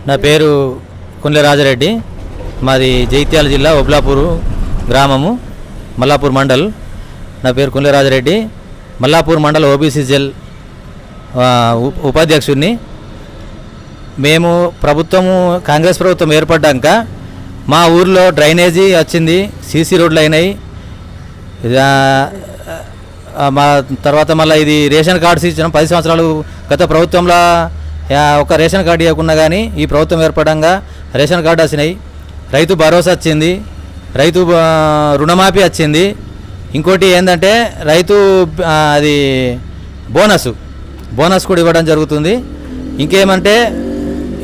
నా పేరు కుండ్ల రాజారెడ్డి. మాది జైత్యాల జిల్లా ఒబ్లాపూర్ గ్రామము, మల్లాపూర్ మండల్. నా పేరు కుండ్ల రాజారెడ్డి, మల్లాపూర్ మండల్ ఓబీసీ సెల్ ఉపాధ్యక్షుడిని. మేము కాంగ్రెస్ ప్రభుత్వం ఏర్పడ్డాక మా ఊర్లో డ్రైనేజీ వచ్చింది, సీసీ రోడ్లు అయినాయి. మా తర్వాత మళ్ళీ ఇది రేషన్ కార్డ్స్ ఇచ్చినాం. 10 సంవత్సరాలు గత ప్రభుత్వంలో ఒక రేషన్ కార్డు ఇవ్వకున్నా కానీ ఈ ప్రభుత్వం ఏర్పడంగా రేషన్ కార్డు వచ్చినాయి. రైతు భరోసా వచ్చింది, రైతు రుణమాఫీ వచ్చింది. ఇంకోటి ఏంటంటే రైతు అది బోనస్ కూడా ఇవ్వడం జరుగుతుంది. ఇంకేమంటే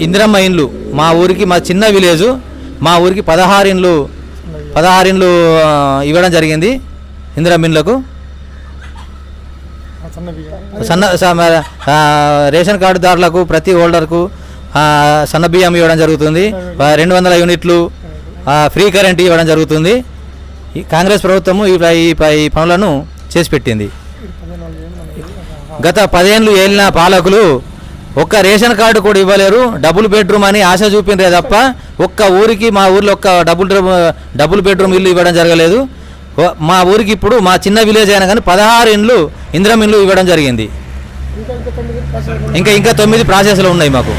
ఇందిరమ్మ ఇండ్లు మా ఊరికి, మా చిన్న విలేజు, మా ఊరికి 16 ఇండ్లు ఇవ్వడం జరిగింది. ఇందిరమ్మ ఇండ్లకు రేషన్ కార్డుదారులకు ప్రతి హోల్డర్కు సన్న బియ్యం ఇవ్వడం జరుగుతుంది. 200 యూనిట్లు ఫ్రీ కరెంట్ ఇవ్వడం జరుగుతుంది. ఈ కాంగ్రెస్ ప్రభుత్వము ఈ పనులను చేసి పెట్టింది. గత 10 ఏళ్ళు ఏలిన పాలకులు ఒక్క రేషన్ కార్డు కూడా ఇవ్వలేరు. డబుల్ బెడ్రూమ్ అని ఆశ చూపించే తప్ప ఒక్క ఊరికి, మా ఊర్లో ఒక్క డబుల్ బెడ్రూమ్ ఇల్లు ఇవ్వడం జరగలేదు. మా ఊరికి ఇప్పుడు మా చిన్న విలేజ్ అయినా కానీ 16 ఇండ్లు ఇందిరమ్మ ఇండ్లు ఇవ్వడం జరిగింది. ఇంకా 9 ప్రాసెస్లో ఉన్నాయి మాకు.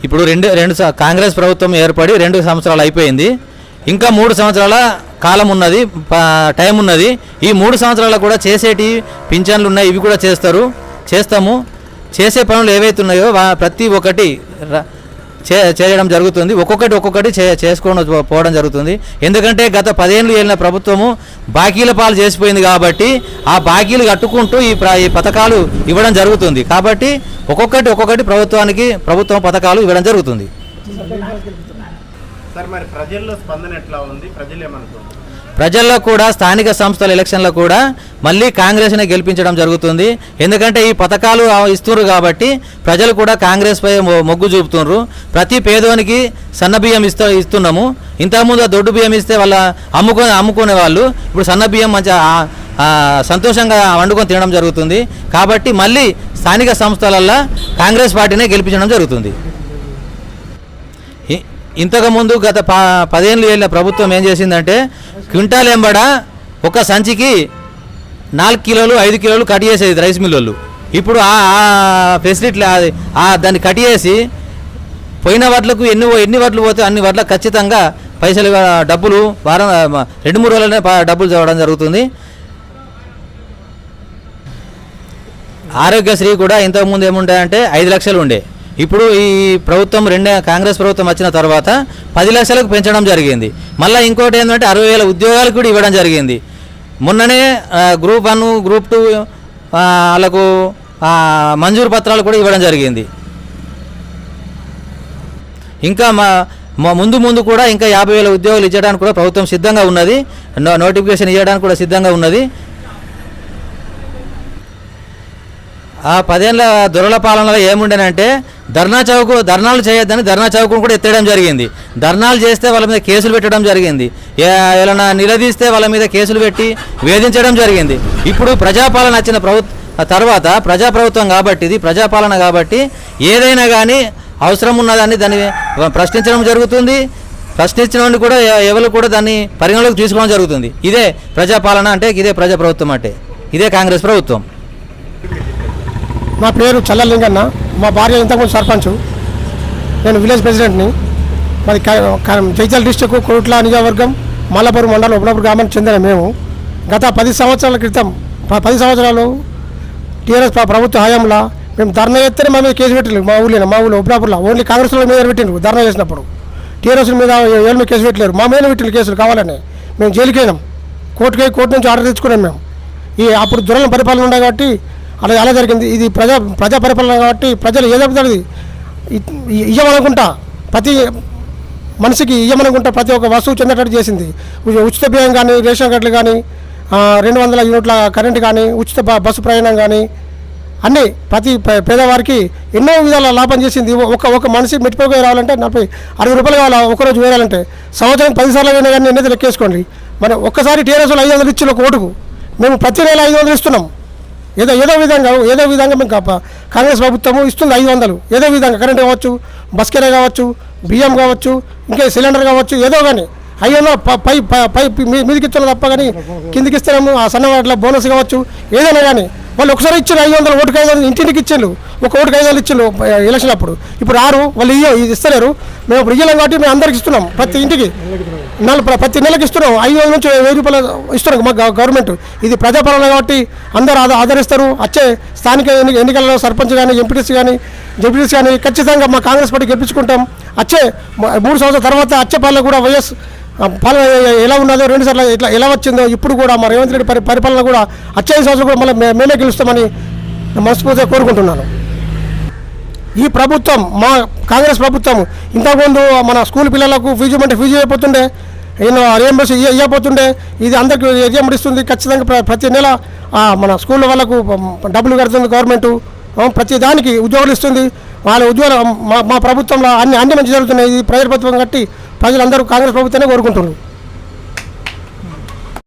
ఇప్పుడు రెండు కాంగ్రెస్ ప్రభుత్వం ఏర్పడి 2 సంవత్సరాలు అయిపోయింది. ఇంకా 3 సంవత్సరాల కాలం ఉన్నది, టైం ఉన్నది. ఈ 3 సంవత్సరాలు కూడా చేసేటి పింఛన్లు ఉన్నాయి, ఇవి కూడా చేస్తాము. చేసే పనులు ఏవైతే ఉన్నాయో ప్రతి ఒక్కటి చేయడం జరుగుతుంది. ఒక్కొక్కటి చేసుకొని పోవడం జరుగుతుంది. ఎందుకంటే గత 10 ఏళ్ళు వెళ్ళిన ప్రభుత్వము బాకీల పాలు చేసిపోయింది కాబట్టి ఆ బాకీలు కట్టుకుంటూ ఈ పథకాలు ఇవ్వడం జరుగుతుంది. కాబట్టి ఒక్కొక్కటి ప్రభుత్వం పథకాలు ఇవ్వడం జరుగుతుంది. ప్రజల్లో కూడా స్థానిక సంస్థల ఎలక్షన్లో కూడా మళ్ళీ కాంగ్రెస్నే గెలిపించడం జరుగుతుంది. ఎందుకంటే ఈ పథకాలు ఇస్తున్నారు కాబట్టి ప్రజలు కూడా కాంగ్రెస్పై మొగ్గు చూపుతున్నారు. ప్రతి పేదోనికి సన్న బియ్యం ఇస్తున్నాము. ఇంతకుముందు దొడ్డు బియ్యం ఇస్తే వాళ్ళ అమ్ముకునే వాళ్ళు ఇప్పుడు సన్న బియ్యం మంచిగా సంతోషంగా వండుకొని తినడం జరుగుతుంది. కాబట్టి మళ్ళీ స్థానిక సంస్థలల్లో కాంగ్రెస్ పార్టీనే గెలిపించడం జరుగుతుంది. ఇంతకుముందు గత 10 ఏళ్ళు వెళ్ళిన ప్రభుత్వం ఏం చేసిందంటే క్వింటాల్ ఎంబడ ఒక సంచికి 4 కిలోలు 5 కిలోలు కట్ చేసేది రైస్ మిల్లు. ఇప్పుడు ఆ ఫెసిలిటీ దాన్ని కట్ చేసి పోయిన వడ్లకు ఎన్ని వడ్లు పోతే అన్ని వడ్లకు ఖచ్చితంగా పైసలు డబ్బులు 2-3 రోజులనే డబ్బులు చదవడం జరుగుతుంది. ఆరోగ్యశ్రీ కూడా ఇంతకుముందు ఏముంటాయంటే 5 లక్షలు ఉండే. ఇప్పుడు ఈ ప్రభుత్వం కాంగ్రెస్ ప్రభుత్వం వచ్చిన తర్వాత 10 లక్షలకు పెంచడం జరిగింది. మళ్ళీ ఇంకోటి ఏంటంటే 60,000 ఉద్యోగాలు కూడా ఇవ్వడం జరిగింది. మొన్ననే గ్రూప్ 1 గ్రూప్ 2 వాళ్ళకు మంజూరు పత్రాలు కూడా ఇవ్వడం జరిగింది. ఇంకా ముందు కూడా ఇంకా 50,000 ఉద్యోగాలు ఇవ్వడానికి కూడా ప్రభుత్వం సిద్ధంగా ఉన్నది. నోటిఫికేషన్ ఇవ్వడానికి కూడా సిద్ధంగా ఉన్నది. ఆ 10 ఏళ్ళ దొరల పాలనలో ఏముండేనంటే ధర్నాలు చేయొద్దని ధర్నా చౌకను కూడా ఎత్తేయడం జరిగింది. ధర్నాలు చేస్తే వాళ్ళ మీద కేసులు పెట్టడం జరిగింది. ఏమైనా నిలదీస్తే వాళ్ళ మీద కేసులు పెట్టి వేధించడం జరిగింది. ఇప్పుడు ప్రజాపాలన వచ్చిన తర్వాత ప్రజాప్రభుత్వం కాబట్టి ఇది ప్రజాపాలన కాబట్టి ఏదైనా కానీ అవసరం ఉన్నదాన్ని దాన్ని ప్రశ్నించడం జరుగుతుంది. ప్రశ్నించిన కూడా ఎవరు కూడా దాన్ని పరిగణలోకి తీసుకోవడం జరుగుతుంది. ఇదే ప్రజాపాలన అంటే, ఇదే ప్రజాప్రభుత్వం అంటే, ఇదే కాంగ్రెస్ ప్రభుత్వం. నా పేరు చల్లలింగన్న, మా భార్య ఇంతకుముందు సర్పంచ్, నేను విలేజ్ ప్రెసిడెంట్ని. మరి జైత్యాల డిస్టిక్ కోట్ల నియోజకవర్గం మల్లాపూర్ మండలం ఒబ్లాపూర్ గ్రామానికి చెందిన మేము గత 10 సంవత్సరాల క్రితం 10 సంవత్సరాలు టీఆర్ఎస్ ప్రభుత్వ హయాంలో మేము ధర్నా చేస్తేనే మా మీద కేసు పెట్టలేదు. మా ఊళ్ళో ఒబ్లాపూర్లో ఓన్లీ కాంగ్రెస్ మీద పెట్టిండ్రు. ధర్నా చేసినప్పుడు టీఆర్ఎస్ మీద ఏళ్ళ మీద కేసు పెట్టలేరు, మా మీద పెట్టిన కేసులు కావాలని మేము జైలుకి అయినాం. కోర్టు నుంచి ఆర్డర్ తెచ్చుకున్నాం మేము. అప్పుడు దొరల పరిపాలన ఉండే కాబట్టి అలా జరిగింది. ఇది ప్రజా పరిపాలన కాబట్టి ప్రజలు ఏదైతే ఇవ్వమనుకుంటా ప్రతి మనిషికి ఇవ్వమనుకుంటా ప్రతి ఒక్క వస్తువు చెందేటట్టు చేసింది. ఉచిత బియ్యం కానీ, రేషన్ కార్డులు కానీ, 200 యూనిట్ల కరెంటు కానీ, ఉచిత బస్సు ప్రయాణం కానీ అన్నీ ప్రతి పేదవారికి ఎన్నో విధాల లాభం చేసింది. ఒక మనిషి మెట్టిపోయి రావాలంటే 40-60 రూపాయలు కావాలి. ఒకరోజు వేయాలంటే సంవత్సరం 10 సార్లు అయినా కానీ ఎన్నైతే లెక్కేసుకోండి. మరి ఒక్కసారి టీఆర్ఎస్లో 500 ఇచ్చిన ఒక ఓటుకు మేము ప్రతి నెల 500 ఇస్తున్నాం. ఏదో విధంగా మేము కాంగ్రెస్ ప్రభుత్వము ఇస్తుంది 500 ఏదో విధంగా కరెంట్ కావచ్చు, బస్ కిరాయి కావచ్చు, బియ్యం కావచ్చు, ఇంకా సిలిండర్ కావచ్చు, ఏదో కానీ 500 పై మీదికి ఇస్తున్నారు తప్ప కానీ కిందికి ఇస్తున్నాము. ఆ సన్నవాట్ల బోనస్ కావచ్చు, ఏదైనా కానీ వాళ్ళు ఒకసారి ఇచ్చారు 500 ఓటుకు 500 ఇంటింటికి ఇచ్చిండ్రు. ఒక ఓటుకు 500 ఇచ్చిండ్రు ఎలక్షన్ అప్పుడు. ఇప్పుడు వాళ్ళు ఇది ఇస్తలేరు. మేము ఇప్పుడు ఇయ్యలేం కాబట్టి మేము అందరికి ఇస్తున్నాం. ప్రతి ఇంటికి ప్రతి నెలకి ఇస్తున్నాం. 500 నుంచి 1000 రూపాయలు ఇస్తున్నాం మా గవర్నమెంట్. ఇది ప్రజాపాలన కాబట్టి అందరూ ఆదరిస్తారు. వచ్చే స్థానిక ఎన్నికలలో సర్పంచ్ కానీ, ఎంపీటీసీ కానీ, జెడ్పీటీసీ కానీ ఖచ్చితంగా మా కాంగ్రెస్ పార్టీ గెలిపించుకుంటాం. వచ్చే 3 సంవత్సరాల తర్వాత వచ్చే పాలన కూడా వైఎస్ పాలన ఎలా ఉన్నదో 2 సార్లు ఇట్లా ఎలా వచ్చిందో ఇప్పుడు కూడా మా రేవంత్ రెడ్డి పరిపాలన కూడా వచ్చే 5 సంవత్సరాలు కూడా మళ్ళీ మేమే గెలుస్తామని మనస్ఫూర్తిగా కోరుకుంటున్నాను. ఈ ప్రభుత్వం మా కాంగ్రెస్ ప్రభుత్వం ఇంతకుముందు మన స్కూల్ పిల్లలకు ఫీజు అయిపోతుండే, రియంబర్స్ ఇవ్వబోతుండే. ఇది అందరికీ రియంబడిస్తుంది. ఖచ్చితంగా ప్రతి నెల మన స్కూల్ వాళ్ళకు డబ్బులు కడుతుంది గవర్నమెంట్. ప్రతి దానికి ఉద్యోగాలు ఇస్తుంది. వాళ్ళ ఉద్యోగాలు మా ప్రభుత్వంలో అన్ని మంచి జరుగుతున్నాయి. ఇది ప్రజాప్రభుత్వం కట్టి ప్రజలందరూ కాంగ్రెస్ ప్రభుత్వాన్ని కోరుకుంటున్నారు.